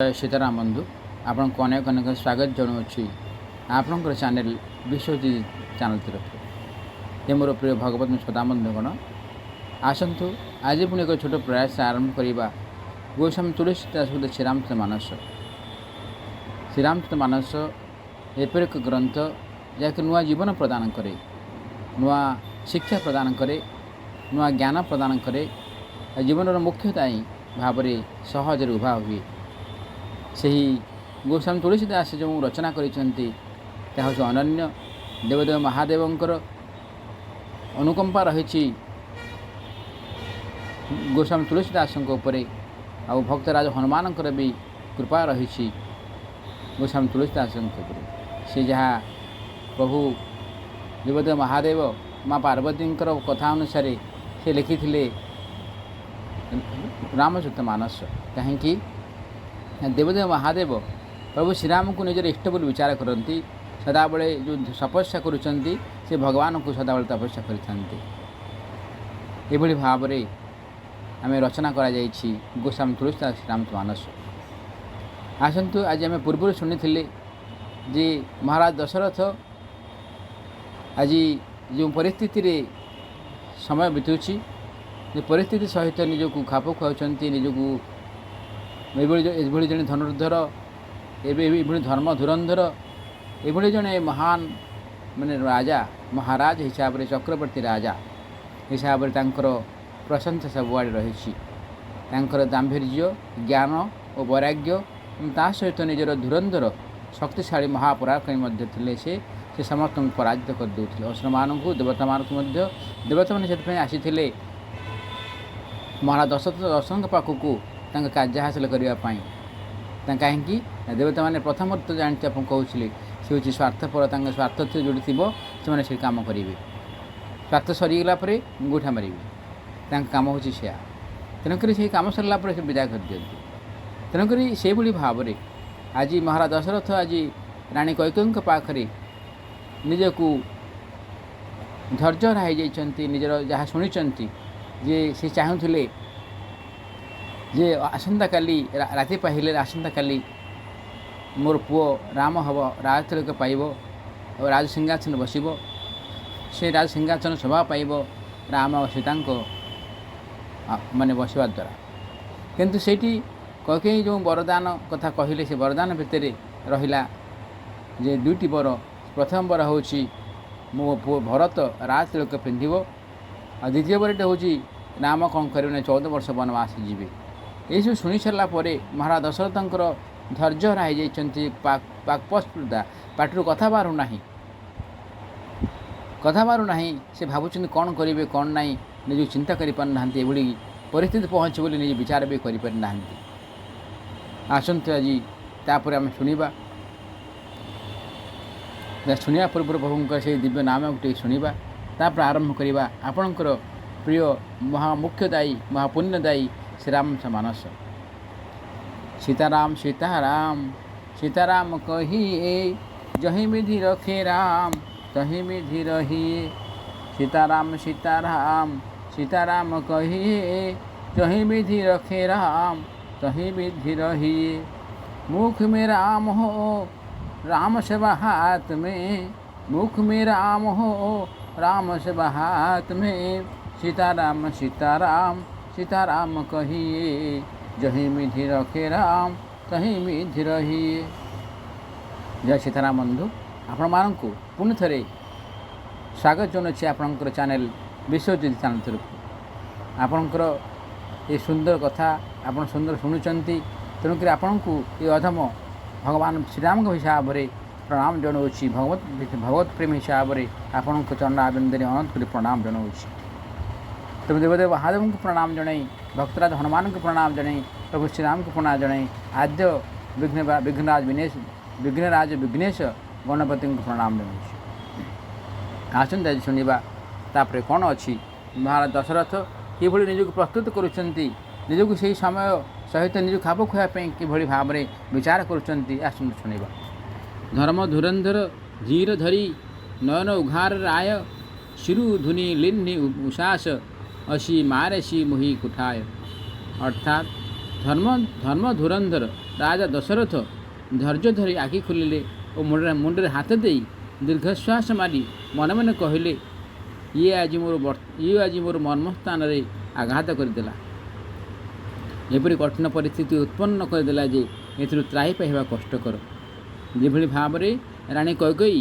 सीताराम बंधु आपण को अनेक अनेक स्वागत जनाऊँगी आपणकर चैनल विश्वजीत चैनल तरफ ये मोर प्रिय भगवत श्रोता बंधुगण आसतु आज पुणी एक छोट प्रयास आरंभ करवा गोस्वामी तुलसीदास श्रीरामचंद्र मानस। श्रीरामचंद्र मानस एपर एक ग्रंथ जहाँकि नुआ जीवन प्रदान करे, नुआ शिक्षा प्रदान करे, नुआ ज्ञान प्रदान करे, जीवन मुख्यदायी भाव सहज उभा हुए। सही गोस्वामी तुलसीदास जो रचना करिसेंती ताहा अनन्य देवदेव महादेवंकर अनुकंपा रही गोस्वामी तुलसीदास आ भक्तराज हनुमान भी कृपा रही गोस्वामी तुलसीदास से जहाँ प्रभु देवदेव महादेव माँ पार्वती कथा अनुसार से लिखी रामचरित मानस। कहीं देवदेव महादेव प्रभु श्रीराम को निजर इष्ट बोली विचार करती, सदाबले जो तपस्या करुँच से भगवान को सदाबले तपस्या कर भाव आम रचना करा गोस्वामी तुलसीदास श्रीरामचरित मानस। आसतु आज आम पूर्व शुणी जे महाराज दशरथ आज जो परिस्थिति रे समय बीतुची परिस्थिति सहित निजक खाप खुआउछंती, निजक एभली जड़े धनुर्धर एभली धर्म धुरंधर एभली जड़े महान माने राजा महाराज हिसाब से चक्रवर्ती राजा हिसाब से प्रशंसा सबुआड़े रही गांभीर्य ज्ञान और वैराग्य ता सहित निजर धुरंधर शक्तिशाली महापराक्रमी थे से समस्त पराजित कर देउथिले। असुर मान को देवता मान देवता मैंने आसी महाराज दशरथ पाखक कार्य हासिल करने कहीं देवता मैंने प्रथम तो जानते आप कहूँ सी हूँ स्वार्थपर स्वार्थ जोड़ी थी से कम करेंगे, स्वार्थ सरीगला गुठा मारे कम हो तेणुक से कम सरला से विदा कर दिखती। तेणुक से भाव में आज महाराज दशरथ आज राणी कैकेयी पाखे निजक धैर्य हराई जाइछन्ति, निजर जहाँ शुणी जे से चाहूले जे आसंता काली राति पाहिले आसंता काली मोर पुओ राम हम राज तिलक पाइब और राज सिंहासन बसिब, से राज सिंहासन शोभा पाइब राम और सीता माने बसवा द्वारा। किंतु सेठी कैकेयी जो वरदान कथा कहले से वरदान भितर रहिला जे दुईटी वर। प्रथम वर हूँ मो पुओ भरत राज तिलक पिंधिब और द्वितीय वरटे हूँ राम कौन करें 14 वर्ष वनवास जीवे। ये सब शुणी सारा महाराज दशरथंकर धैर्य हराई जाइछन्ति, पाकस्पर्धा पाटर कथा बारू ना से भावुं कौन करेंगे कौन ना निज चिंता करना परिस्थिति पहुँचे बोली निज विचार भी करना। आसतु आज तापर आम शुणा शुणा पूर्व प्रभुंर से दिव्य नाम गोटे शुणा तापर आरंभ करवा आपणकर प्रिय महामुख्यदायी महापुण्यदायी श्रीरामचंद्र मानस। सीताराम सीताराम सीताराम कहिए जहीं विधि रखे राम तहीं विधि रहिए। सीताराम सीताराम सीताराम कहिए जहीं विधि रखे राम तहीं विधि रहिए। मुख में राम हो राम सेवा हाथ में, मुख में राम हो राम सेवा हाथ में। सीताराम सीताराम सीताराम कहिए जहीं विधि रखे राम तहीं विधि रहिए। जय सीताराम बंधु आपण मानक पुणी थे स्वागत जनाऊँगी आपणकर चैनल विश्वजीत चैनल तरफ। आपणकर ये सुंदर कथा आप सुंदर शुणुंट तेणुक आपण को ये अधम भगवान श्रीराम हिसाब से प्रणाम जनाऊँगी, भगवत प्रेम हिसाब से आपण चरण आबिंदे अनंत कर प्रणाम जनाऊँगी। तब देवदेव महादेव को प्रणाम जनाई, भक्तराज हनुमान को प्रणाम जनाई, प्रभु श्रीराम को प्रणाम जनाई, आद्य विघ्नराज विघ्नेश गणपति को प्रणाम जनाऊँ। आसत आज शुणा तापर कौन अच्छी महाराज दशरथ कि निजक प्रस्तुत करुँच निजक से समय सहित निज खाप खुआपाई कि भाव में विचार करुँच। आसत शुणा धर्म धुरंधर धीर धरी नयन उघार राय शिरु धुनि लिन्नि उषास अशी मारेशी मुहि कुठाय। अर्थात धर्म धुरंधर ରାଜା ଦଶରଥ ଧୈର୍ଯ୍ୟ ଧରି ଆଖି ଖୋଲିଲେ ଓ ମୁଣ୍ଡରେ ହାତ ଦେଇ ଦୀର୍ଘଶ୍ୱାସ ମାରି ମନେ ମନେ କହିଲେ, ଇଏ ଆଜି ମୋର ମର୍ମସ୍ଥାନରେ ଆଘାତ କରିଦେଲା। ଏପରି କଠିନ ପରିସ୍ଥିତି ଉତ୍ପନ୍ନ କରିଦେଲା ଯେ ଏଥିରୁ ତ୍ରାହି ପାଇବା କଷ୍ଟକର। ଯେଭଳି ଭାବରେ ରାଣୀ କୈକେୟୀ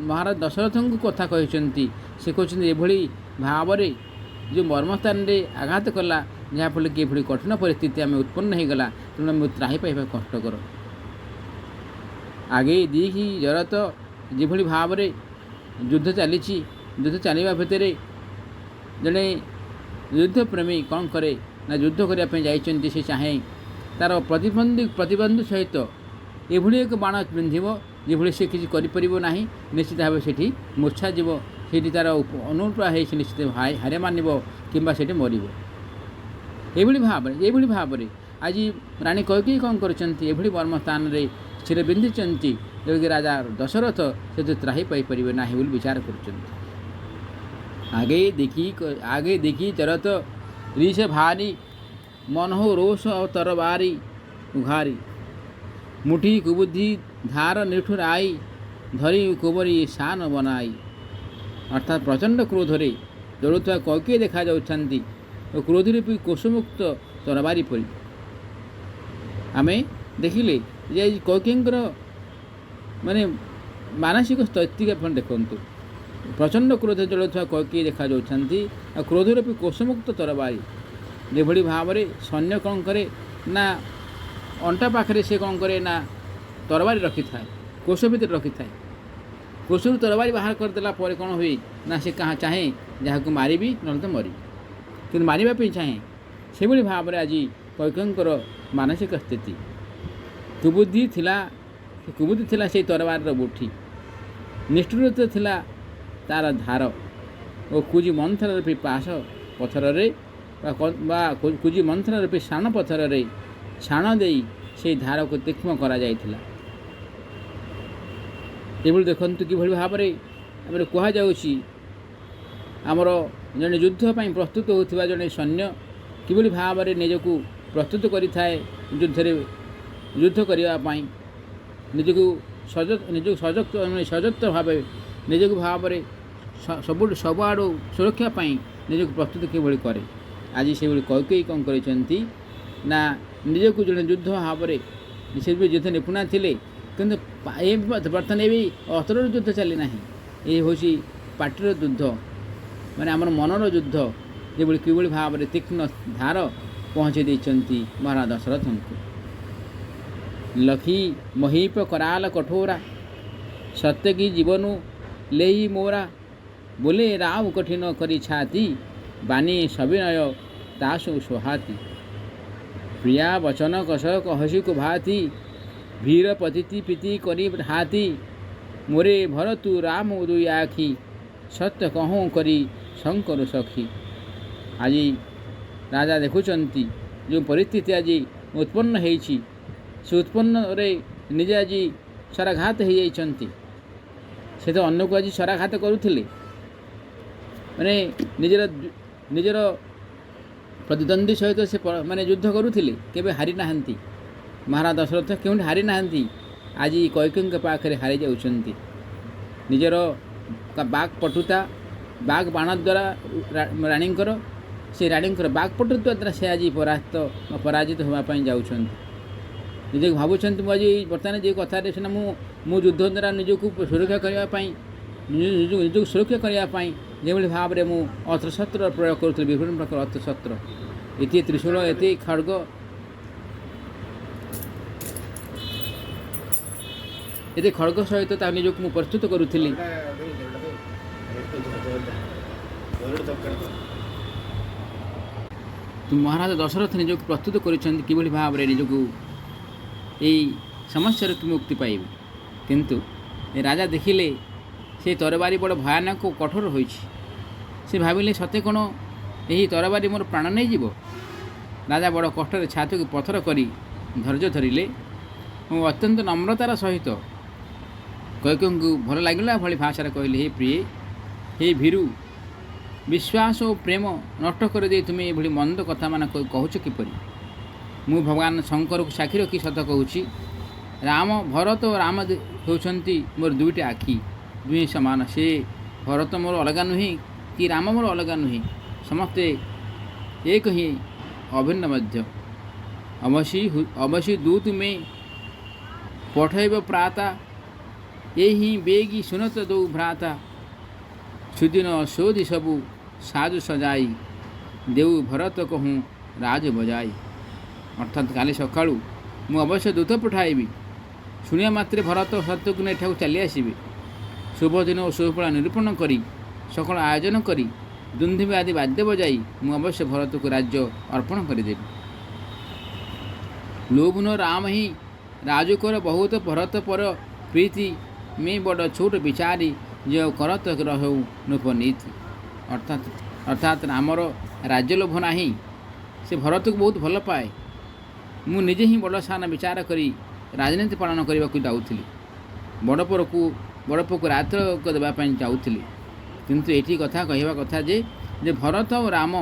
ମହାରାଜ ଦଶରଥଙ୍କୁ କଥା କହିଛନ୍ତି, ସେ କହୁଛନ୍ତି ଏଭଳି ଭାବରେ ଯେଉଁ ମର୍ମସ୍ଥାନରେ ଆଘାତ କଲା, ଯାହାଫଳରେ କି ଏଭଳି କଠିନ ପରିସ୍ଥିତି ଆମେ ଉତ୍ପନ୍ନ ହୋଇଗଲା, ତେଣୁ ଆମେ ତ୍ରାହି ପାଇବା କଷ୍ଟକର। ଆଗେଇ ଦିକି ଜରତ ଯେଭଳି ଭାବରେ ଯୁଦ୍ଧ ଚାଲିଛି, ଯୁଦ୍ଧ ଚାଲିବା ଭିତରେ ଜଣେ ଯୁଦ୍ଧପ୍ରେମୀ କ'ଣ କରେ ନା ଯୁଦ୍ଧ କରିବା ପାଇଁ ଯାଇଛନ୍ତି, ସେ ଚାହେଁ ତା'ର ପ୍ରତିବନ୍ଧୁ ସହିତ ଏଭଳି ଏକ ବାଣ ପିନ୍ଧିବ ଯେଭଳି ସେ କିଛି କରିପାରିବ ନାହିଁ, ନିଶ୍ଚିତ ଭାବେ ସେଠି ମୂର୍ଚ୍ଛା ଯିବ, ସେଇଠି ତା'ର ଅନୁପ୍ରାୟ ହେଇ ସେ ନିଶ୍ଚିତ ହାର ମାନିବ କିମ୍ବା ସେଠି ମରିବ। ଏଭଳି ଭାବରେ ଆଜି ରାଣୀ କୈକେୟୀ କ'ଣ କରିଛନ୍ତି, ଏଭଳି ମର୍ମସ୍ଥାନରେ ଶିର ବିନ୍ଧିଛନ୍ତି, ଯେଉଁକି ରାଜା ଦଶରଥ ସେଥିରୁ ତ୍ରାହି ପାଇପାରିବେ ନାହିଁ ବୋଲି ବିଚାର କରୁଛନ୍ତି। ଆଗେଇ ଦେଖି ଚରତ ରିସ ଭାରି ମନୋହ ରୋଷ ତରବାରି ଉଘାରି ମୁଠି କୁବୁଦ୍ଧି ଧାର ନିଠୁର ଆଇ ଧରି କୁବରୀ ଶାନ ବନାଇ। ଅର୍ଥାତ୍ ପ୍ରଚଣ୍ଡ କ୍ରୋଧରେ ଜଳୁଥିବା କୈକେୟୀ ଦେଖାଯାଉଛନ୍ତି ଓ କ୍ରୋଧରୂପୀ କୋଷମୁକ୍ତ ତରବାରୀ ପରି। ଆମେ ଦେଖିଲେ ଯେ କୈକେୟୀଙ୍କର ମାନେ ମାନସିକ ସ୍ଥିତି ଆପଣ ଦେଖନ୍ତୁ, ପ୍ରଚଣ୍ଡ କ୍ରୋଧ ଜଳୁଥିବା କୈକେୟୀ ଦେଖାଯାଉଛନ୍ତି ଆଉ କ୍ରୋଧରୂପୀ କୋଷମୁକ୍ତ ତରବାରୀ। ଯେଭଳି ଭାବରେ ସୈନ୍ୟ କ'ଣ କରେ ନା ଅଣ୍ଟା ପାଖରେ ସେ କ'ଣ କରେ ନା ତରବାରୀ ରଖିଥାଏ, କୋଷ ଭିତରେ ରଖିଥାଏ। କୋଷରୁ ତରବାରୀ ବାହାର କରିଦେଲା ପରେ କ'ଣ ହୁଏ ନା ସେ ଚାହେଁ ଯାହାକୁ ମାରିବି ନହେଲେ ତ ମରିବି, କିନ୍ତୁ ମାରିବା ପାଇଁ ଚାହେଁ। ସେଭଳି ଭାବରେ ଆଜି କୈକେୟୀଙ୍କର ମାନସିକ ସ୍ଥିତି। କୁବୁଦ୍ଧି ଥିଲା ସେଇ ତରବାରୀର ବୁଠି, ନିଷ୍ଠୁରତା ଥିଲା ତା'ର ଧାର ଓ କୁଜି ମନ୍ଥର ରୂପୀ ପାଶ ପଥରରେ ବା କୁଜି ମନ୍ଥର ରୂପୀ ଶାଣ ପଥରରେ ଛାଣ ଦେଇ ସେହି ଧାରକୁ ତୀକ୍ଷ୍ଣ କରାଯାଇଥିଲା। ଏଭଳି ଦେଖନ୍ତୁ କିଭଳି ଭାବରେ ଆମର କୁହାଯାଉଛି, ଆମର ଜଣେ ଯୁଦ୍ଧ ପାଇଁ ପ୍ରସ୍ତୁତ ହେଉଥିବା ଜଣେ ସୈନ୍ୟ କିଭଳି ଭାବରେ ନିଜକୁ ପ୍ରସ୍ତୁତ କରିଥାଏ ଯୁଦ୍ଧ କରିବା ପାଇଁ, ନିଜକୁ ସଶକ୍ତ ଭାବେ ନିଜକୁ ଭାବରେ ସବୁଆଡ଼ୁ ସୁରକ୍ଷା ପାଇଁ ନିଜକୁ ପ୍ରସ୍ତୁତ କିଭଳି କରେ। ଆଜି ସେଭଳି କୈକେୟୀ କ'ଣ କରିଛନ୍ତି ନା ନିଜକୁ ଜଣେ ଯୁଦ୍ଧ ଭାବରେ ସେ ବି ଯୁଦ୍ଧ ନିପୁଣା ଥିଲେ, କିନ୍ତୁ ବର୍ତ୍ତମାନ ଏ ବି ଅସ୍ତ୍ରର ଯୁଦ୍ଧ ଚାଲି ନାହିଁ, ଏ ହେଉଛି ପାଟିର ଯୁଦ୍ଧ, ମାନେ ଆମର ମନର ଯୁଦ୍ଧ। ଯେଭଳି କିଭଳି ଭାବରେ ତୀକ୍ଷ୍ଣ ଧାର ପହଞ୍ଚାଇ ଦେଇଛନ୍ତି ମହାରାଜ ଦଶରଥଙ୍କୁ। ଲଖି ମହିପ କରାଲ କଠୋରା ସତ୍ୟକି ଜୀବନୁ ଲେଇ ମୋରା ବୋଲେ ରାମ କଠିନ କରି ଛାତି ବାନି ସବିନୟ ତାସୁ ସୁହାତି। ପ୍ରିୟା ବଚନ କଷ କହସି କୁଭାତି ଭୀର ପତିତି ପ୍ରୀତି କରି ହାତି ମୋରେ ଭରତୁ ରାମ ଦୁଇ ଆଖି ସତ୍ୟ କହୁଁ କରି ଶଙ୍କର ସଖୀ। ଆଜି ରାଜା ଦେଖୁଛନ୍ତି ଯେଉଁ ପରିସ୍ଥିତି ଆଜି ଉତ୍ପନ୍ନ ହେଇଛି, ସେ ଉତ୍ପନ୍ନରେ ନିଜେ ଆଜି ଶରାଘାତ ହୋଇଯାଇଛନ୍ତି। ସେ ତ ଅନ୍ୟକୁ ଆଜି ଶରାଘାତ କରୁଥିଲେ, ମାନେ ନିଜର ପ୍ରତିଦ୍ୱନ୍ଦ୍ୱୀ ସହିତ ସେ ମାନେ ଯୁଦ୍ଧ କରୁଥିଲେ, କେବେ ହାରି ନାହାନ୍ତି। ମହାରାଜ ଦଶରଥ କେଉଁଠି ହାରି ନାହାନ୍ତି, ଆଜି କୈକେୟୀଙ୍କ ପାଖରେ ହାରି ଯାଉଛନ୍ତି। ନିଜର ବାକ୍ ପଟୁତା ବାକ୍ ବାଣ ଦ୍ୱାରା ରାଣୀଙ୍କର ବାକ୍ ପଟୁତା ଦ୍ୱାରା ସେ ଆଜି ପରାଜିତ ହେବା ପାଇଁ ଯାଉଛନ୍ତି। ନିଜକୁ ଭାବୁଛନ୍ତି ମୁଁ ଆଜି ବର୍ତ୍ତମାନ ଯେ କଥାରେ ସିନା ମୁଁ ଯୁଦ୍ଧ ଦ୍ୱାରା ନିଜକୁ ସୁରକ୍ଷା କରିବା ପାଇଁ ଯେଭଳି ଭାବରେ ମୁଁ ଅସ୍ତ୍ରଶସ୍ତ୍ର ପ୍ରୟୋଗ କରୁଥିଲି, ବିଭିନ୍ନ ପ୍ରକାର ଅସ୍ତ୍ରଶସ୍ତ୍ର, ଏତେ ତ୍ରିଶୂଳ, ଏତେ ଖଡ଼୍ଗ, ଏତେ ଖଡ଼୍ଗ ସହିତ ତା ନିଜକୁ ମୁଁ ପ୍ରସ୍ତୁତ କରୁଥିଲି। ମହାରାଜ ଦଶରଥ ନିଜକୁ ପ୍ରସ୍ତୁତ କରିଛନ୍ତି କିଭଳି ଭାବରେ ନିଜକୁ ଏଇ ସମସ୍ୟାରୁ ମୁକ୍ତି ପାଇବେ, କିନ୍ତୁ ଏ ରାଜା ଦେଖିଲେ ସେ ତରବାରୀ ବଡ଼ ଭୟାନକ ଓ କଠୋର ହୋଇଛି। ସେ ଭାବିଲେ ସତେ କ'ଣ ଏହି ତରବାରୀ ମୋର ପ୍ରାଣ ନେଇଯିବ। ରାଜା ବଡ଼ କଷ୍ଟରେ ଛାତିକୁ ପଥର କରି ଧୈର୍ଯ୍ୟ ଧରିଲେ ଓ ଅତ୍ୟନ୍ତ ନମ୍ରତାର ସହିତ କୈକେୟୀଙ୍କୁ ଭଲ ଲାଗିଲା ଭଳି ଭାଷାରେ କହିଲେ, ହେ ପ୍ରିୟେ, ହେ ଭୀରୁ, ବିଶ୍ୱାସ ଓ ପ୍ରେମ ନଷ୍ଟ କରିଦେଇ ତୁମେ ଏଭଳି ମନ୍ଦ କଥାମାନ କହୁଛ କିପରି? ମୁଁ ଭଗବାନ ଶଙ୍କରକୁ ସାକ୍ଷୀ ରଖି ସତ କହୁଛି, ରାମ ଭରତ ଓ ରାମ ହେଉଛନ୍ତି ମୋର ଦୁଇଟି ଆଖି, ଦୁହେଁ ସମାନ। ସେ ଭରତ ମୋର ଅଲଗା ନୁହେଁ କି ରାମ ମୋର ଅଲଗା ନୁହେଁ, ସମସ୍ତେ ଏକ ହିଁ, ଅଭିନ୍ନ ମଧ୍ୟ। ଅବଶ୍ୟ ଦୂତ ତୁମେ ପଠେଇବ ପ୍ରାତା, ଏ ହିଁ ବେଗି ଶୁଣତ ଦଉ ଭ୍ରାତା। ସୁଦିନ ସୋଧି ସବୁ ସାଜୁ ସଜାଇ, ଦେଉ ଭରତ କହୁଁ ରାଜ ବଜାଇ। ଅର୍ଥାତ୍ କାଲି ସକାଳୁ ମୁଁ ଅବଶ୍ୟ ଦୂତ ପଠାଇବି। ଶୁଣିବା ମାତ୍ରେ ଭରତ ଶତ୍ରୁଘ୍ନ ଏଠାକୁ ଚାଲି ଆସିବେ। ଶୁଭ ଦିନ ଓ ଶୁଭଫଳ ନିରୂପଣ କରି, ସକଳ ଆୟୋଜନ କରି, ଦୁନ୍ଧୁବି ଆଦି ବାଦ୍ୟ ବଜାଇ ମୁଁ ଅବଶ୍ୟ ଭରତକୁ ରାଜ୍ୟ ଅର୍ପଣ କରିଦେବି। ଲୋଭନ ରାମ ହିଁ ରାଜୁ କର ବହୁତ, ଭରତ ପର ପ୍ରୀତି ମେ ବଡ଼ ଛୋଟ ବିଚାରି, ଯେ କରତ ରହୁ ନୂପନୀତି। ଅର୍ଥାତ୍ ରାମର ରାଜ୍ୟ ଲୋଭ ନାହିଁ, ସେ ଭରତକୁ ବହୁତ ଭଲ ପାଏ। ମୁଁ ନିଜେ ହିଁ ବଡ଼ ସାନ ବିଚାର କରି ରାଜନୀତି ପାଳନ କରିବାକୁ ଯାଉଥିଲି, ବଡ଼ ପୁଅକୁ ରାଜତ୍ୱ ଦେବା ପାଇଁ ଯାଉଥିଲି। କିନ୍ତୁ ଏଠି କଥା କହିବା କଥା ଯେ ଭରତ ଓ ରାମ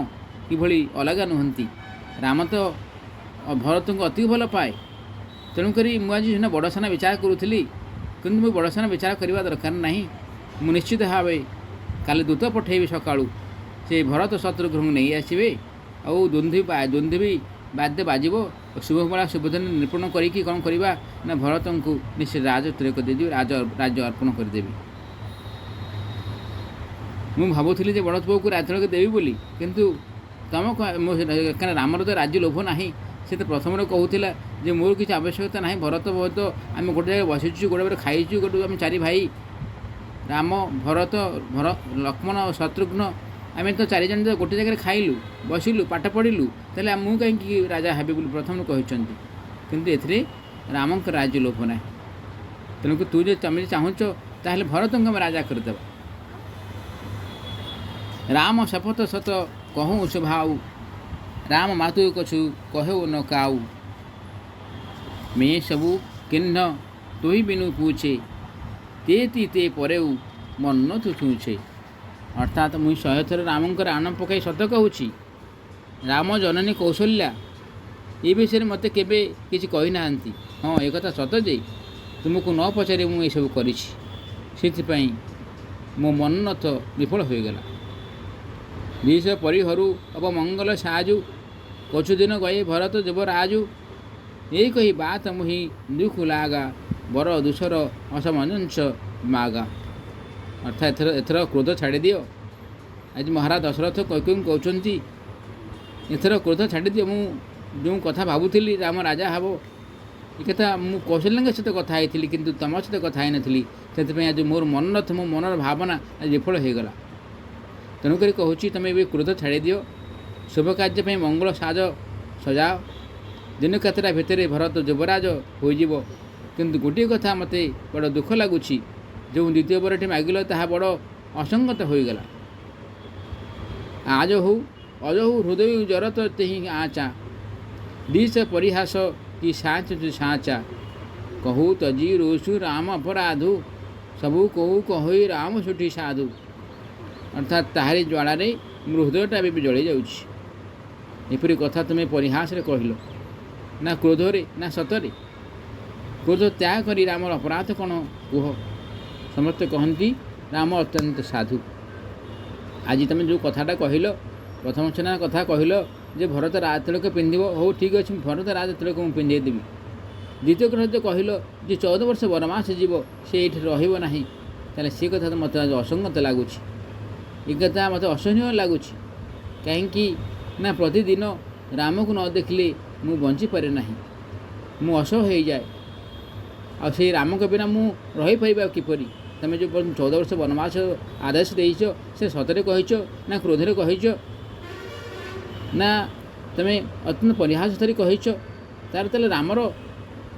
କିଭଳି ଅଲଗା ନୁହନ୍ତି। ରାମ ତ ଭରତଙ୍କୁ ଅତି ଭଲ ପାଏ, ତେଣୁକରି ମୁଁ ଆଜି ସିନା ବଡ଼ ସାନ ବିଚାର କରୁଥିଲି, କିନ୍ତୁ ମୁଁ ବଡ଼ ସାନ ବିଚାର କରିବା ଦରକାର ନାହିଁ। ମୁଁ ନିଶ୍ଚିତ ଭାବେ କାଲି ଦୂତ ପଠାଇବି ସକାଳୁ, ସେ ଭରତ ଶତ୍ରୁଘ୍ନଙ୍କୁ ନେଇ ଆସିବେ, ଆଉ ଦୁନ୍ଧୁବି ବାଦ୍ୟ ବାଜିବ, ଶୁଭବେଳା ଶୁଭଦିନ ନିରୂପଣ କରିକି କ'ଣ କରିବା ନା ଭରତଙ୍କୁ ନିଶ୍ଚିତ ରାଜତ୍ୱ ଦେଇଦେବି, ରାଜ୍ୟ ଅର୍ପଣ କରିଦେବି। ମୁଁ ଭାବୁଥିଲି ଯେ ବଡ଼ ପୁଅକୁ ରାଜତ୍ୱ ଦେବି ବୋଲି, କିନ୍ତୁ କାରଣ ରାମର ତ ରାଜ୍ୟ ଲୋଭ ନାହିଁ। ସେ ତ ପ୍ରଥମରୁ କହୁଥିଲା ଯେ ମୋର କିଛି ଆବଶ୍ୟକତା ନାହିଁ, ଭରତ ଆମେ ଗୋଟେ ଜାଗାରେ ବସିଛୁ, ଗୋଟେ ପରେ ଖାଇଛୁ, ଗୋଟେ ଆମେ ଚାରି ଭାଇ ରାମ ଭରତ ଲକ୍ଷ୍ମଣ ଓ ଶତ୍ରୁଘ୍ନ, ଆମେ ତ ଚାରିଜଣ ଗୋଟେ ଜାଗାରେ ଖାଇଲୁ, ବସିଲୁ, ପାଠ ପଢ଼ିଲୁ, ତାହେଲେ ମୁଁ କାହିଁକି ରାଜା ହେବି ବୋଲି ପ୍ରଥମରୁ କହିଛନ୍ତି। କିନ୍ତୁ ଏଥିରେ ରାମଙ୍କ ରାଜ୍ୟ ଲୋଭ ନାହିଁ। ତେଣୁକରି ତମେ ଯଦି ଚାହୁଁଛ ତାହେଲେ ଭରତଙ୍କୁ ଆମେ ରାଜା କରିଦେବା। ରାମ ଶପଥ ସତ କହୁଁ ସ୍ୱଭାଉ, ରାମ ମାତୁ କଛୁ କହୁ ନ କାଉ। ମେ ସବୁ କିହ୍ନ ତୁହି ବିନୁ ପୁଛେ, ତେ ପରେଉ ମନ ତୁ ଛୁଁଛେ। ଅର୍ଥାତ୍ ମୁଁ 100 ଥର ରାମଙ୍କର ଆଣ ପକାଇ ସତ କହୁଛି, ରାମ ଜନନୀ କୌଶଲ୍ୟା ଏ ବିଷୟରେ ମୋତେ କେବେ କିଛି କହିନାହାନ୍ତି। ହଁ, ଏକଥା ସତ ଯେ ତୁମକୁ ନ ପଚାରି ମୁଁ ଏସବୁ କରିଛି, ସେଥିପାଇଁ ମୋ ମନୋରଥ ବିଫଳ ହୋଇଗଲା। ଦିଶ ପରିହରୁ ଅବମଙ୍ଗଳ ସାଜୁ, କଛୁଦିନ ଗଏ ଭରତ ଯୁବରାଜୁ। ଏ କହି ବାତ ମୁହିଁ ଦୁଃଖ ଲାଗା, ବର ଦୂଷର ଅସମଞ୍ଜସ ମାଗା। ଅର୍ଥାତ୍ ଏଥର କ୍ରୋଧ ଛାଡ଼ିଦିଅ। ଆଜି ମହାରାଜ ଦଶରଥ କୈକେୟୀଙ୍କୁ କହୁଛନ୍ତି, ଏଥର କ୍ରୋଧ ଛାଡ଼ିଦିଅ। ମୁଁ ଯେଉଁ କଥା ଭାବୁଥିଲି ରାମ ରାଜା ହେବ, ଏ କଥା ମୁଁ କୌଶଲ୍ୟାଙ୍କ ସହିତ କଥା ହେଇଥିଲି, କିନ୍ତୁ ତମ ସହିତ କଥା ହେଇନଥିଲି। ସେଥିପାଇଁ ଆଜି ମୋର ମନୋରଥ, ମୋ ମନର ଭାବନା ଆଜି ବିଫଳ ହୋଇଗଲା। ତେଣୁକରି କହୁଛି, ତୁମେ ଏବେ କ୍ରୋଧ ଛାଡ଼ିଦିଅ, ଶୁଭ କାର୍ଯ୍ୟ ପାଇଁ ମଙ୍ଗଳ ସାଜ ସଜାଅ। ଦିନ କେତେଟା ଭିତରେ ଭରତ ଯୁବରାଜ ହୋଇଯିବ। କିନ୍ତୁ ଗୋଟିଏ କଥା ମୋତେ ବଡ଼ ଦୁଃଖ ଲାଗୁଛି, ଯେଉଁ ଦ୍ୱିତୀୟ ବରଟି ମାଗିଲ ତାହା ବଡ଼ ଅସଙ୍ଗତ ହୋଇଗଲା। ଆଜ ହଉ ଅଜହୁ ହୃଦୟ ଜରତ ତେହିଁ ଆଚା, ଦିଶ ପରିହାସ କି ସାଚା। କହୁ ତଜି ରୋଷୁ ରାମ ଅପରାଧୁ, ସବୁ କହୁ କହଇ ରାମ ସୁଠି ସାଧୁ। ଅର୍ଥାତ୍ ତାହାରି ଜ୍ୱାଳାରେ ମୋ ହୃଦୟଟା ଏବେ ବି ଜଳି ଯାଉଛି। ଏପରି କଥା ତୁମେ ପରିହାସରେ କହିଲ, ନା କ୍ରୋଧରେ ନା ସତରେ? କ୍ରୋଧ ତ୍ୟାଗ କରି ରାମର ଅପରାଧ କ'ଣ କୁହ। ସମସ୍ତେ କହନ୍ତି ରାମ ଅତ୍ୟନ୍ତ ସାଧୁ। ଆଜି ତୁମେ ଯେଉଁ କଥାଟା କହିଲ, ପ୍ରଥମ ସିନା କଥା କହିଲ ଯେ ଭରତ ରାଜ ତିଳକ ପିନ୍ଧିବ, ହଉ ଠିକ୍ ଅଛି, ଭରତ ରାଜ ତିଳକ ମୁଁ ପିନ୍ଧେଇ ଦେବି। ଦ୍ୱିତୀୟ କଥା ତ କହିଲ ଯେ 14 ବର୍ଷ ବନବାସ ଯିବ, ସେ ଏଇଠି ରହିବ ନାହିଁ, ତାହେଲେ ସେ କଥା ତ ମୋତେ ଅସଙ୍ଗତ ଲାଗୁଛି। ଏ କଥା ମୋତେ ଅସହନୀୟ ଲାଗୁଛି। କାହିଁକି ନା ପ୍ରତିଦିନ ରାମକୁ ନ ଦେଖିଲେ ମୁଁ ବଞ୍ଚିପାରେ ନାହିଁ, ମୁଁ ଅସହ୍ୟ ହୋଇଯାଏ। ଆଉ ସେଇ ରାମଙ୍କ ବିନା ମୁଁ ରହିପାରିବା କିପରି? ତୁମେ ଯେଉଁ 14 ବର୍ଷ ବନବାସ ଆଦେଶ ଦେଇଛ, ସେ ସତରେ କହିଛ ନା କ୍ରୋଧରେ କହିଛ, ନା ତୁମେ ଅତ୍ୟନ୍ତ ପରିହାସ ଧରି କହିଛ? ତାହେଲେ ରାମର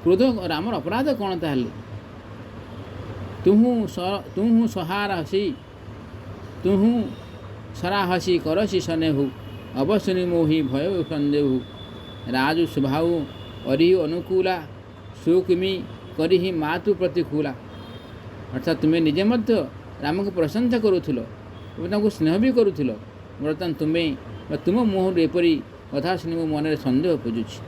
କ୍ରୋଧ, ରାମର ଅପରାଧ କ'ଣ ତାହେଲେ? ତୁହୁଁ ସହାରହସି, ତୁହୁଁ ସରାହସି କରସି ସନେହୁ, ଅବଶ୍ୟନି ମୋହି ଭୟ ସନ୍ଦେହୁ। ରାଜୁ ସ୍ୱଭାଉ ଅରିହି ଅନୁକୂଲା, ସୁକିମି କରିହି ମାତୁ ପ୍ରତିକୂଲା। ଅର୍ଥାତ୍ ତୁମେ ନିଜେ ମଧ୍ୟ ରାମକୁ ପ୍ରଶଂସା କରୁଥିଲ ଏବଂ ତାଙ୍କୁ ସ୍ନେହ ବି କରୁଥିଲ। ବର୍ତ୍ତମାନ ତୁମ ମୁହଁରୁ ଏପରି କଥା ଶୁଣି ମୋ ମନରେ ସନ୍ଦେହ ଉପୁଜୁଛି।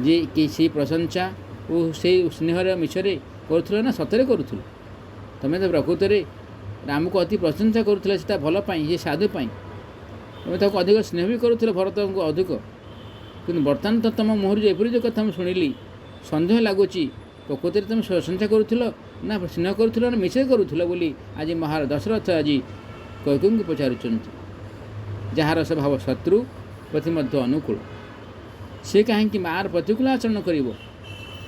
ଯେ କି ସେଇ ପ୍ରଶଂସା ଓ ସେଇ ସ୍ନେହର ମିଛରେ କରୁଥିଲ ନା ସତରେ କରୁଥିଲ? ତୁମେ ତ ପ୍ରକୃତରେ ରାମକୁ ଅତି ପ୍ରଶଂସା କରୁଥିଲ ସେଟା ଭଲ ପାଇଁ, ସେ ସାଧୁ ପାଇଁ। ତୁମେ ତାକୁ ଅଧିକ ସ୍ନେହ ବି କରୁଥିଲ ଭରତଙ୍କୁ ଅଧିକ। କିନ୍ତୁ ବର୍ତ୍ତମାନ ତ ତୁମ ମୁହଁରୁ ଏପରି ଯେଉଁ କଥା ମୁଁ ଶୁଣିଲି, ସନ୍ଦେହ ଲାଗୁଛି ପ୍ରକୃତରେ ତୁମେ ପ୍ରଶଂସା କରୁଥିଲ ନା ସ୍ନେହ କରୁଥିଲ ନା ମିଛ କରୁଥିଲ ବୋଲି ଆଜି ମହାରାଜ ଦଶରଥ ଆଜି କୈକେୟୀଙ୍କୁ ପଚାରୁଛନ୍ତି। ଯାହାର ସ୍ୱଭାବ ଶତ୍ରୁ ପ୍ରତି ମଧ୍ୟ ଅନୁକୂଳ, ସେ କାହିଁକି ମାଆର ପ୍ରତିକୂଳ ଆଚରଣ କରିବ?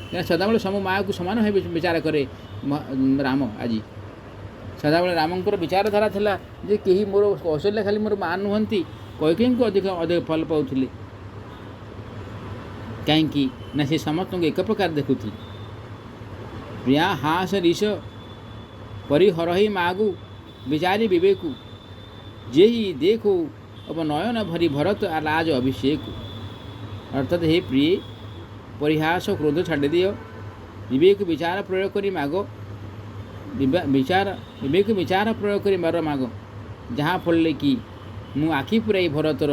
କାରଣ ସଦାବେଳେ ସବୁ ମାଆକୁ ସମାନ ଭାବେ ବିଚାର କରେ ରାମ। ଆଜି ସଦାବେଳେ ରାମଙ୍କର ବିଚାରଧାରା ଥିଲା ଯେ କେହି ମୋର କୌଶଲ୍ୟା ଖାଲି ମୋର ମା ନୁହନ୍ତି, କୈକେୟୀଙ୍କୁ ଅଧିକ ଭଲ ପାଉଥିଲେ। କାହିଁକି ନା ସେ ସମସ୍ତଙ୍କୁ ଏକ ପ୍ରକାର ଦେଖୁଥିଲେ। ପ୍ରିୟା ହାସ ରିସ ପରି ହରହି ମାଗୁ ବିଚାରି ବିବେକୁ, ଯେହି ଦେଖୁ ଅବ ନୟନ ଭରି ଭରତ ଲାଜ ଅଭିଷେକ। ଅର୍ଥାତ୍ ହେ ପ୍ରିୟ, ପରିହାସ କ୍ରୋଧ ଛାଡ଼ି ଦିଅ, ବିବେକ ବିଚାର ପ୍ରୟୋଗ କରି ମାଗ, ବିବେକ ବିଚାର ପ୍ରୟୋଗ କରି ମାଗ, ଯାହାଫଳରେ କି ମୁଁ ଆଖି ପୁରାଇ ଭରତର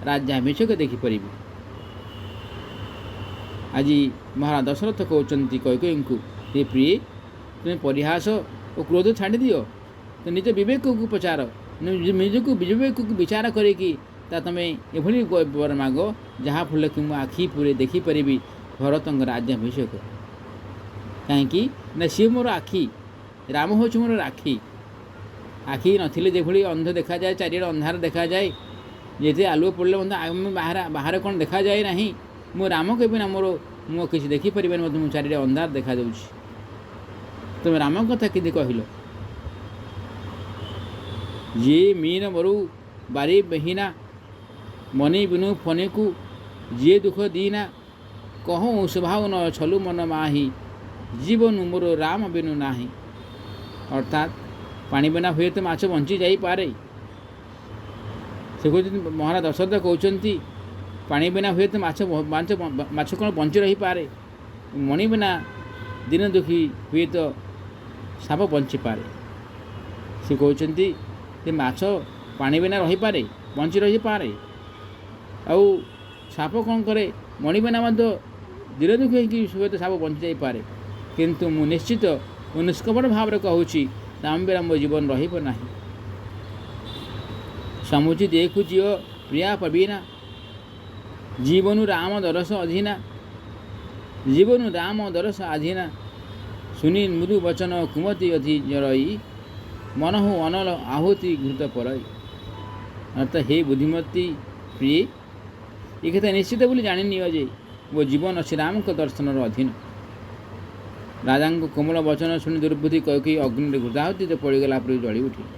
ରାଜ୍ୟାଭିଷେକ ଦେଖିପାରିବି। ଆଜି ମହାରାଜ ଦଶରଥ କହୁଛନ୍ତି କୈକେୟୀଙ୍କୁ, ହେ ପ୍ରିୟ, ତୁମେ ପରିହାସ ଓ କ୍ରୋଧ ଛାଡ଼ି ଦିଅ, ତ ନିଜ ବିବେକକୁ ପଚାର, ନିଜକୁ ବିବେକକୁ ବିଚାର କରିକି ତା ତୁମେ ଏଭଳି ବର ମାଗ ଯାହାଫଳରେ କି ମୁଁ ଆଖି ପୁରେ ଦେଖିପାରିବି ଭରତଙ୍କ ରାଜ୍ୟାଭିଷେକ। କାହିଁକି ନା ସିଏ ମୋର ଆଖି, ରାମ ହେଉଛି ମୋର ଆଖି। ଆଖି ନଥିଲେ ଯେଭଳି ଅନ୍ଧ ଦେଖାଯାଏ, ଚାରିଆଡ଼େ ଅନ୍ଧାର ଦେଖାଯାଏ, ଯେତେ ଆଲୁଅ ପଡ଼ିଲେ ମଧ୍ୟ ବାହାରେ କ'ଣ ଦେଖାଯାଏ ନାହିଁ, ମୁଁ ରାମ କେବେ ନା ମୋର ମୁଁ କିଛି ଦେଖିପାରିବେନି, ମଧ୍ୟ ମୁଁ ଚାରିଆଡ଼େ ଅନ୍ଧାର ଦେଖାଯାଉଛି। ତୁମେ ରାମ କଥା କେମିତି କହିଲ? ଯିଏ ମୀନ ମରୁ ବାରି ବେହିନା, ମନି ବିନୁ ଫନେକୁ, ଯିଏ ଦୁଃଖ ଦିନା, କହୁ ସ୍ୱଭାବ ନ ଛଲୁ ମନ ମାହି, ଜୀବନୁ ମୋର ରାମ ବିନୁ ନାହିଁ। ଅର୍ଥାତ୍ ପାଣି ବିନା ହୁଏତ ମାଛ ବଞ୍ଚି ଯାଇପାରେ। ସେ କହୁଛନ୍ତି, ମହାରାଜ ଦଶରଥ କହୁଛନ୍ତି ପାଣି ବିନା ହୁଏତ ମାଛ କ'ଣ ବଞ୍ଚି ରହିପାରେ, ମଣି ବିନା ଦିନ ଦୁଃଖୀ ହୁଏତ ସାପ ବଞ୍ଚିପାରେ। ସେ କହୁଛନ୍ତି ଯେ ମାଛ ପାଣି ବିନା ରହିପାରେ, ବଞ୍ଚି ରହିପାରେ, ଆଉ ସାପ କ'ଣ କରେ, ମଣି ବିନା ମଧ୍ୟ ଦିନ ଦୁଃଖୀ ହୋଇକି ହୁଏତ ସାପ ବଞ୍ଚି ଯାଇପାରେ। କିନ୍ତୁ ମୁଁ ନିଶ୍ଚିତ ଓ ନିଷ୍କପଟ ଭାବରେ କହୁଛି, ରାମ ବିନା ମୋ ଜୀବନ ରହିବ ନାହିଁ। ସମୁଚି ଦେଖୁ ଝିଅ ପ୍ରିୟା ପବିନା, ଜୀବନୁ ରାମ ଦରସ ଅଧୀନା, ଜୀବନୁ ରାମ ଦରସ ଆଧୀନା, ଶୁନି ମୃଦୁ ବଚନ କୁମତି ଅଧି ଜରଇ, ମନହୁ ଅନଲ ଆହୁତି ଘୃତ ପରଇ। ଅର୍ଥାତ୍ ହେ ବୁଦ୍ଧିମତୀ ପ୍ରିୟ, ଏ କଥା ନିଶ୍ଚିତ ବୋଲି ଜାଣିନିଅ ଯେ ମୋ ଜୀବନ ଶ୍ରୀରାମଙ୍କ ଦର୍ଶନର ଅଧୀନ। ରାଜାଙ୍କ କୋମଳ ବଚନ ଶୁଣି ଦୁର୍ବୁଦ୍ଧି କୈକେୟୀ ଅଗ୍ନିରେ ଘୃତାହୁତିରେ ପଡ଼ିଗଲା ପରି ଜଳି ଉଠିଲେ।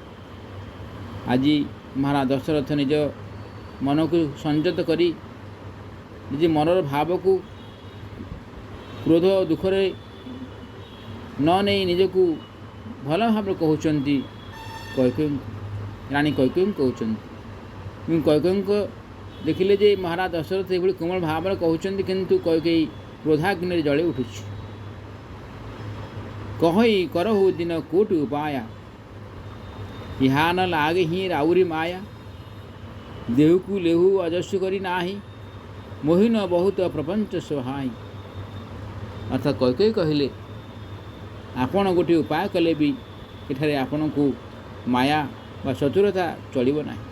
ଆଜି ମହାରାଜ ଦଶରଥ ନିଜ ମନକୁ ସଂଯତ କରି ନିଜ ମନର ଭାବକୁ କ୍ରୋଧ ଦୁଃଖରେ ନ ନେଇ ନିଜକୁ ଭଲ ଭାବରେ କହୁଛନ୍ତି କୈକେୟୀଙ୍କୁ, ରାଣୀ କୈକେୟୀଙ୍କୁ କହୁଛନ୍ତି। କୈକେୟୀଙ୍କ ଦେଖିଲେ ଯେ ମହାରାଜ ଦଶରଥ ଏଭଳି କୋମଳ ଭାବରେ କହୁଛନ୍ତି, କିନ୍ତୁ କୈକେୟୀ କ୍ରୋଧାଗ୍ନିରେ ଜଳି ଉଠୁଛି। କହଇ କରହୁ ଦିନ କୋଟି ଉପାୟା, ଇହା ନ ଲାଗେ ହିଁ ରାଉରି ମାୟା, ଦେହୁକୁ ଲେହୁ ଅଜସ୍ୱ କରି ନାହିଁ, ମୋହିନ ବହୁତ ପ୍ରପଞ୍ଚ ସହାୟ। ଅର୍ଥାତ୍ କୈକେୟୀ କହିଲେ, ଆପଣ ଗୋଟିଏ ଉପାୟ କଲେ ବି ଏଠାରେ ଆପଣଙ୍କୁ ମାୟା ବା ଚତୁରତା ଚଳିବ ନାହିଁ।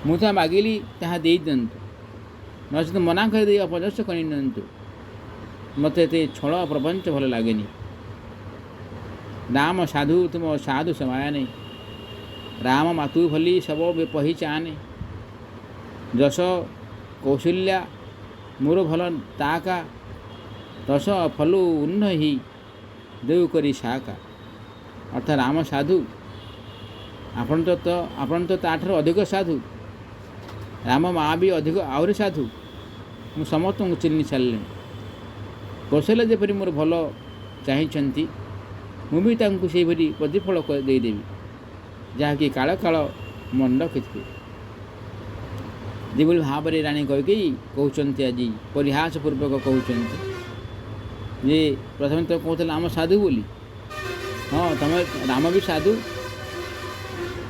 ମୁଁ ତାହା ମାଗିଲି ତାହା ଦେଇଦିଅନ୍ତୁ, ନଚେତ ମନା କରିଦେଇ ଅପଯଶ କରିନିଅନ୍ତୁ। ମୋତେ ଏତେ ଛଳ ପ୍ରପଞ୍ଚ ଭଲ ଲାଗେନି। ରାମ ସାଧୁ ତୁମ ସାଧୁ ସମାୟାନେ, ରାମ ମାତୁ ଭଲି ସବ ପହିଚାନେ, ଯଶ କୌଶଲ୍ୟା ମୋର ଭଲ ତାକା, ଦଶ ଫଲୁ ଉନ୍ନହି ଦେଉ କରି ସାକା। ଅର୍ଥାତ୍ ରାମ ସାଧୁ, ଆପଣ ତ ତାଠାରୁ ଅଧିକ ସାଧୁ, ରାମ ମା ବି ଅଧିକ ଆହୁରି ସାଧୁ। ମୁଁ ସମସ୍ତଙ୍କୁ ଚିହ୍ନି ସାରିଲିଣି। କୌଶଲ୍ୟା ଯେପରି ମୋର ଭଲ ଚାହିଁଛନ୍ତି, ମୁଁ ବି ତାଙ୍କୁ ସେହିପରି ପ୍ରତିଫଳ ଦେଇଦେବି, ଯାହାକି କାଳ କାଳ ମନେ ରଖିଥିବେ। ଯେଭଳି ଭାବରେ ରାଣୀ କୈକେୟୀ କହୁଛନ୍ତି, ଆଜି ପରିହାସ ପୂର୍ବକ କହୁଛନ୍ତି ଯେ ପ୍ରଥମେ ତ କହୁଥିଲେ ଆମ ସାଧୁ ବୋଲି। ହଁ, ତମେ ରାମ ବି ସାଧୁ,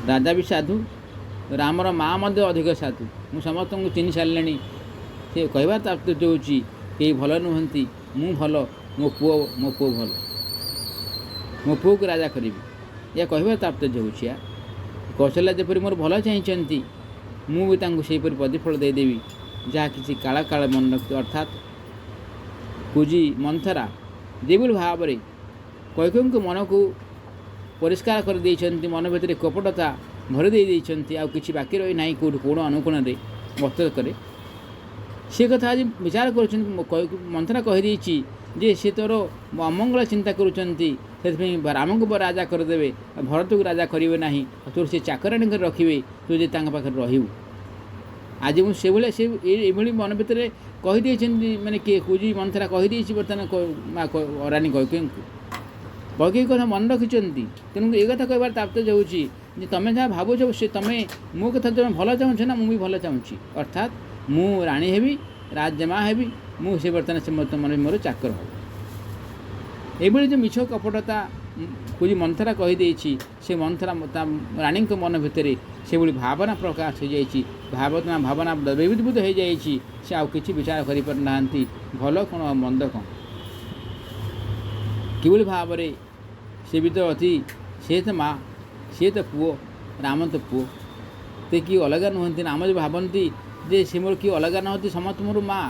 ରାଜା ବି ସାଧୁ, ରାମର ମା ମଧ୍ୟ ଅଧିକ ସାଧୁ। ମୁଁ ସମସ୍ତଙ୍କୁ ଚିହ୍ନି ସାରିଲେଣି। ସେ କହିବା ତାତ୍ପର୍ଯ୍ୟ ହେଉଛି କେହି ଭଲ ନୁହନ୍ତି, ମୁଁ ଭଲ, ମୋ ପୁଅ ଭଲ, ମୋ ପୁଅକୁ ରାଜା କରିବି। ଏହା କହିବାର ତାତ୍ପର୍ଯ୍ୟ ହେଉଛି କୌଶଲ୍ୟା ଯେପରି ମୋର ଭଲ ଚାହିଁଛନ୍ତି, ମୁଁ ବି ତାଙ୍କୁ ସେହିପରି ପ୍ରତିଫଳ ଦେଇଦେବି, ଯାହା କିଛି କାଳ ମନେ ରଖିଥିବ। ଅର୍ଥାତ୍ କୁଜି ମନ୍ଥରା ଯେଭଳି ଭାବରେ କୈକେୟୀଙ୍କ ମନକୁ ପରିଷ୍କାର କରିଦେଇଛନ୍ତି, ମନ ଭିତରେ କପଟତା ଭରି ଦେଇଛନ୍ତି, ଆଉ କିଛି ବାକି ରହି ନାହିଁ କେଉଁଠି କୋଣ ଅନୁକୋଣରେ ମସ୍ତକରେ, ସେ କଥା ଆଜି ବିଚାର କରୁଛନ୍ତି। ମନ୍ଥରା କହିଦେଇଛି ଯେ ସେ ତୋର ଅମଙ୍ଗଳ ଚିନ୍ତା କରୁଛନ୍ତି, ସେଥିପାଇଁ ରାମଙ୍କୁ ରାଜା କରିଦେବେ, ଭରତକୁ ରାଜା କରିବେ ନାହିଁ, ତୋର ସେ ଚାକରାଣୀ କରି ରଖିବେ, ତୁ ଯେ ତାଙ୍କ ପାଖରେ ରହିବୁ। ଆଜି ମୁଁ ସେଭଳିଆ ଏଇଭଳି ମନ ଭିତରେ କହିଦେଇଛନ୍ତି, ମାନେ କିଏ କୁଜି ମନ୍ଥରା କହିଦେଇଛି ବର୍ତ୍ତମାନ ରାଣୀ କୈକେୟୀଙ୍କୁ। କୈକେୟୀ କଥା ମନେ ରଖିଛନ୍ତି। ତେଣୁ ଏ କଥା କହିବାର ତାତ୍ପର୍ଯ୍ୟ ହେଉଛି ଯେ ତମେ ଯାହା ଭାବୁଛ ସେ ମୋ କଥା ତମେ ଭଲ ଚାହୁଁଛ ନା, ମୁଁ ବି ଭଲ ଚାହୁଁଛି। ଅର୍ଥାତ୍ ମୁଁ ରାଣୀ ହେବି, ରାଜମା ହେବି, ମୁଁ ସେ ବର୍ତ୍ତମାନ ସେ ମୋର ଚାକର ହେବ। ଏଇଭଳି ଯେଉଁ ମିଛ କପଟତା କୁଜି ମନ୍ଥରା କହିଦେଇଛି, ସେ ମନ୍ଥରା ତା ରାଣୀଙ୍କ ମନ ଭିତରେ ସେଭଳି ଭାବନା ପ୍ରକାଶ ହୋଇଯାଇଛି, ଭାବନା ଦ୍ରବୀଭୂତ ହୋଇଯାଇଛି। ସେ ଆଉ କିଛି ବିଚାର କରିପାରୁନାହାନ୍ତି, ଭଲ କ'ଣ ଆଉ ମନ୍ଦ କ'ଣ। କିଭଳି ଭାବରେ ସେ ବି ତ ସେ ତ ମା, ସିଏ ତ ପୁଅ, ରାମ ତ ପୁଅ, ସେ କି ଅଲଗା ନୁହନ୍ତି। ରାମ ଯେ ଭାବନ୍ତି ଯେ ସେ ମୋର କି ଅଲଗା ନୁହନ୍ତି, ସମସ୍ତେ ମୋର ମା।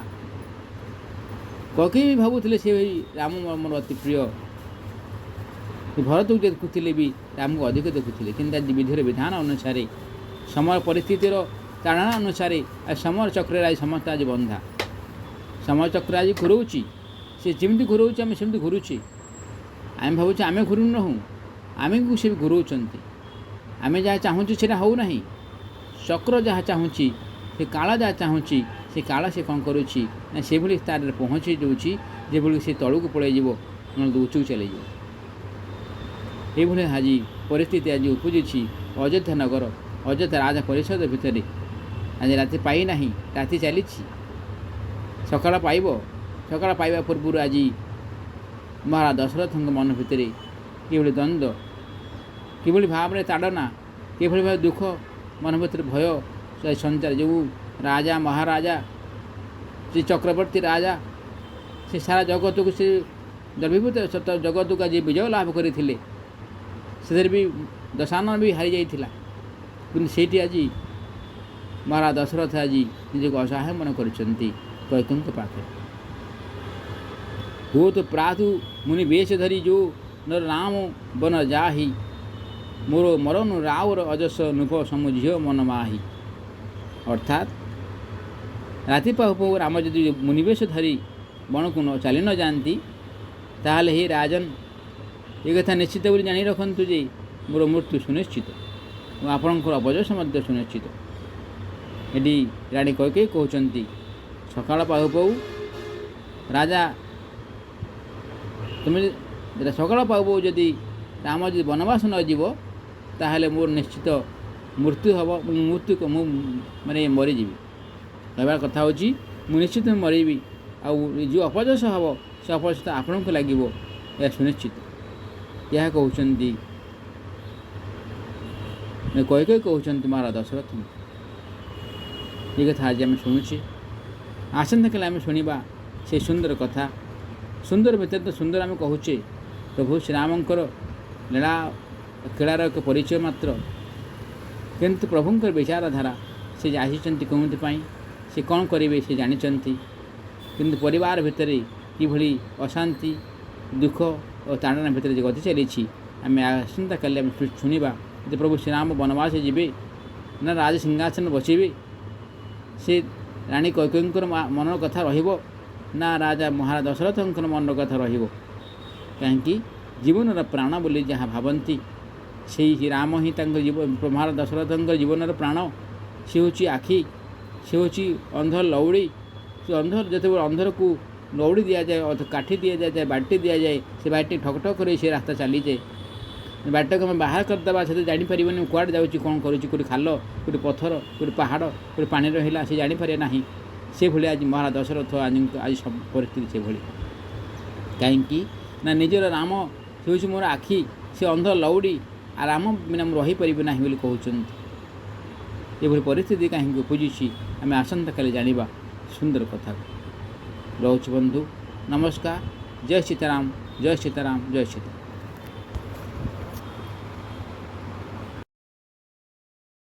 କୈକେୟୀ ବି ଭାବୁଥିଲେ ସେ ରାମ ମୋର ଅତି ପ୍ରିୟ। ଭରତକୁ ଦେଖୁଥିଲେ ବି ରାମକୁ ଅଧିକ ଦେଖୁଥିଲେ। କିନ୍ତୁ ଆଜି ବିଧିର ବିଧାନ ଅନୁସାରେ, ସମୟ ପରିସ୍ଥିତିର ତାଡ଼ନା ଅନୁସାରେ, ସମୟ ଚକ୍ରରେ ଆଜି ସମସ୍ତେ ଆଜି ବନ୍ଧା। ସମୟ ଚକ୍ର ଆଜି ଘୁରଉଛି, ସେ ଯେମିତି ଘୁରଉଛି ଆମେ ସେମିତି ଘୁରୁଛେ। ଆମେ ଭାବୁଛେ ଆମେ ଘୁରୁ ନାହୁଁ, ଆମକୁ ସେ ଘୁରଉଛନ୍ତି। ଆମେ ଯାହା ଚାହୁଁଛୁ ସେଇଟା ହେଉନାହିଁ। ଚକ୍ର ଯାହା ଚାହୁଁଛି, ସେ କାଳ ଯାହା ଚାହୁଁଛି, ସେ କାଳ ସେ କ'ଣ କରୁଛି ନା ସେଭଳି ସ୍ଥାନରେ ପହଞ୍ଚି ଦେଉଛି, ଯେଭଳି ସେ ତଳକୁ ପଳାଇଯିବ, ନହେଲେ ଉଚ୍ଚକୁ ଚାଲିଯିବ। ଏଇଭଳି ଆଜି ପରିସ୍ଥିତି ଆଜି ଉପୁଜିଛି ଅଯୋଧ୍ୟା ନଗର, ଅଯୋଧ୍ୟା ରାଜ ପରିଷଦ ଭିତରେ। ଆଜି ରାତି ପାଇନାହିଁ, ରାତି ଚାଲିଛି, ସକାଳ ପାଇବ। ସକାଳ ପାଇବା ପୂର୍ବରୁ ଆଜି ମହାରାଜ ଦଶରଥଙ୍କ ମନ ଭିତରେ କିଭଳି ଦ୍ୱନ୍ଦ୍ୱ, କିଭଳି ଭାବରେ ତାଡ଼ନା, କିଭଳି ଭାବରେ ଦୁଃଖ, ମନ ଭିତରେ ଭୟ ସଞ୍ଚାର। ଯେଉଁ ରାଜା ମହାରାଜା, ସେ ଚକ୍ରବର୍ତ୍ତୀ ରାଜା, ସେ ସାରା ଜଗତକୁ ସେ ଦ୍ରବୀଭୂତ ଜଗତକୁ ଆଜି ବିଜୟ ଲାଭ କରିଥିଲେ, ସେଥିରେ ବି ଦଶାନନ ବି ହାରିଯାଇଥିଲା। କିନ୍ତୁ ସେଇଠି ଆଜି ମହାରାଜ ଦଶରଥ ଆଜି ନିଜକୁ ଅସହାୟ ମନେ କରିଛନ୍ତି କୈକେୟୀଙ୍କ ପାଖରେ। ହୋତ ପ୍ରାତୁ ମୁନି ବେଶ ଧରି ଯୋ ନର ରାମ ବନ ଯାହି, ମୋର ମରଣୁ ରାଉର ଅଜସ ନୁଭ ସମୁ ଝିଅ ମନ ମାହି। ଅର୍ଥାତ୍ ରାତି ପାହୁ ପାହୁ ରାମ ଯଦି ମୁନିବେଶ ଧରି ବଣକୁ ଚାଲି ନ ଯାଆନ୍ତି, ତାହେଲେ ହେ ରାଜନ, ଏ କଥା ନିଶ୍ଚିତ ବୋଲି ଜାଣି ରଖନ୍ତୁ ଯେ ମୋର ମୃତ୍ୟୁ ସୁନିଶ୍ଚିତ ଏବଂ ଆପଣଙ୍କର ଅବଯଶ ମଧ୍ୟ ସୁନିଶ୍ଚିତ। ଏଠି ରାଣୀ କୈକେୟୀ କହୁଛନ୍ତି, ସକାଳ ପାହୁ ପାହୁ ରାଜା, ତୁମେ ସକାଳ ପାହୁ ପାହୁ ଯଦି ରାମ ଯଦି ବନବାସ ନ ଯିବ, ତାହେଲେ ମୋର ନିଶ୍ଚିତ ମୃତ୍ୟୁ ହେବ। ମୁଁ ମାନେ ମରିଯିବି। କହିବାର କଥା ହେଉଛି ମୁଁ ନିଶ୍ଚିତ ମରିବି, ଆଉ ଯେଉଁ ଅପଯଶ ହେବ ସେ ଅପଯଶ ଆପଣଙ୍କୁ ଲାଗିବ, ଏହା ସୁନିଶ୍ଚିତ। ଏହା କହୁଛନ୍ତି କୈକେୟୀ କହୁଛନ୍ତି ମହାରାଜ ଦଶରଥଙ୍କୁ। ଏ କଥା ଆଜି ଆମେ ଶୁଣୁଛେ। ଆସନ୍ତାକାଲି ଆମେ ଶୁଣିବା ସେ ସୁନ୍ଦର କଥା। ସୁନ୍ଦର ଭିତରେ ତ ସୁନ୍ଦର ଆମେ କହୁଛେ ପ୍ରଭୁ ଶ୍ରୀରାମଙ୍କର ଲୀଳା କ୍ରୀଡ଼ାର ଏକ ପରିଚୟ ମାତ୍ର, କିନ୍ତୁ ପ୍ରଭୁଙ୍କର ବିଚାରଧାରା, ସେ ଆସିଛନ୍ତି କେଉଁଥିପାଇଁ, ସେ କ'ଣ କରିବେ ସେ ଜାଣିଛନ୍ତି। କିନ୍ତୁ ପରିବାର ଭିତରେ କିଭଳି ଅଶାନ୍ତି, ଦୁଃଖ ଓ ତାଡ଼ନା ଭିତରେ ଯେ ଗତି ଚାଲିଛି, ଆମେ ଆସନ୍ତାକାଲି ଆମେ ଶୁଣିବା ଯେ ପ୍ରଭୁ ଶ୍ରୀରାମ ବନବାସ ଯିବେ ନା ରାଜ ସିଂହାସନ ବସିବେ, ସେ ରାଣୀ କୈକେୟୀଙ୍କର ମନର କଥା ରହିବ ନା ରାଜା ମହାରାଜ ଦଶରଥଙ୍କର ମନର କଥା ରହିବ। କାହିଁକି ଜୀବନର ପ୍ରାଣ ବୋଲି ଯାହା ଭାବନ୍ତି, ସେଇ ରାମ ହିଁ ତାଙ୍କ ମହାରାଜ ଦଶରଥଙ୍କର ଜୀବନର ପ୍ରାଣ। ସେ ହେଉଛି ଆଖି, ସେ ହେଉଛି ଅନ୍ଧ ଲଉଡ଼ି। ସେ ଯେତେବେଳେ ଅନ୍ଧରକୁ ଲଉଡ଼ି ଦିଆଯାଏ, କାଠି ଦିଆଯାଏ, ବାଟି ଦିଆଯାଏ, ସେ ବାଟି ଠକ୍ ଠକ୍ କରି ସେ ରାସ୍ତା ଚାଲିଯାଏ। ବାଟକୁ ଆମେ ବାହାର କରିଦେବା, ସେଥିରେ ଜାଣିପାରିବନି କୁଆଡ଼େ ଯାଉଛି, କ'ଣ କରୁଛି, କେଉଁଠି ଖାଲ, କେଉଁଠି ପଥର, କେଉଁଠି ପାହାଡ଼, କେଉଁଠି ପାଣି ରହିଲା, ସେ ଜାଣିପାରେ ନାହିଁ। ସେଭଳି ଆଜି ମହାରାଜ ଦଶରଥ ଆଜି ସବୁ ପରିସ୍ଥିତି ସେଭଳି। କାହିଁକି ନା ନିଜର ରାମ ସେ ହେଉଛି ମୋର ଆଖି, ସେ ଅନ୍ଧ ଲଉଡ଼ି, ଆଉ ରାମ ବିନା ମୁଁ ରହିପାରିବି ନାହିଁ ବୋଲି କହୁଛନ୍ତି। ଏଭଳି ପରିସ୍ଥିତି କାହିଁକି ଉପୁଜିଛି ଆମେ ଆସନ୍ତାକାଲି ଜାଣିବା ସୁନ୍ଦର କଥା। ରହୁଛି ବନ୍ଧୁ। ନମସ୍କାର। ଜୟ ସୀତାରାମ, ଜୟ ସୀତାରାମ, ଜୟ ସୀତାରାମ।